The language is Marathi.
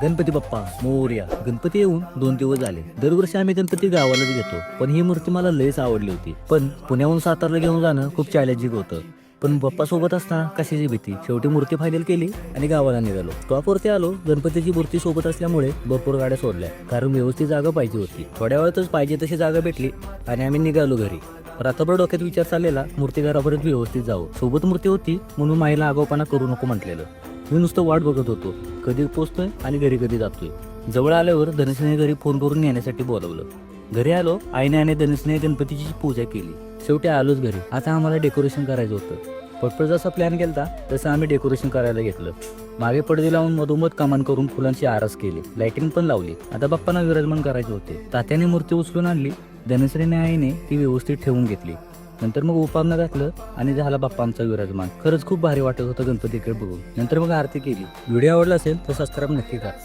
गणपती बाप्पा मोरया. गणपती येऊन 2 दिवस झाले. दरवर्षी आम्ही गणपती गावालाच घेतो, पण ही मूर्ती मला लयच आवडली होती. पण पुण्याहून सातारला घेऊन जाणं खूप चॅलेंजिंग होतं. पण बाप्पा सोबत असताना कशाची भीती. शेवटी मूर्ती फायनल केली आणि गावाला निघालो. टॉपवरती आलो. गणपतीची मूर्ती सोबत असल्यामुळे भरपूर गाड्या सोडल्या, कारण व्यवस्थित जागा पाहिजे होती. थोड्या वेळातच पाहिजे तशी जागा भेटली आणि आम्ही निघालो घरी. रात्रभर डोक्यात विचार चाललेला, मूर्ती घरापर्यंत व्यवस्थित जावं. सोबत मूर्ती होती म्हणून माईला आगाऊपणा करू नको म्हटलेलं. मी नुसतं वाट बघत होतो, कधी पोचतोय आणि घरी कधी जातोय. जवळ आल्यावर धनश्रीने घरी फोन करून नेण्यासाठी बोलवलं. घरी आलो. आईने आणि धनश्रीने गणपतीची पूजा केली. शेवटी आलोच घरी. आता आम्हाला डेकोरेशन करायचं होतं. पटपट जसा प्लॅन केला तसं आम्ही डेकोरेशन करायला घेतलं. मागे पडदे लावून मधोमध कमान करून फुलांची आरस केली. लाइटिंग पण लावली. आता बाप्पांना विराजमान करायचे होते. तात्याने मूर्ती उचलून आणली. धनश्रीने आईने ती व्यवस्थित ठेवून घेतली. नंतर मग उपारणं घातलं आणि झाला बाप्पांचा विराजमान. खरंच खूप भारी वाटत होतं गणपतीकडे बघून. नंतर मग आरती केली. व्हिडिओ आवडला असेल तर सबस्क्राईब नक्की करा.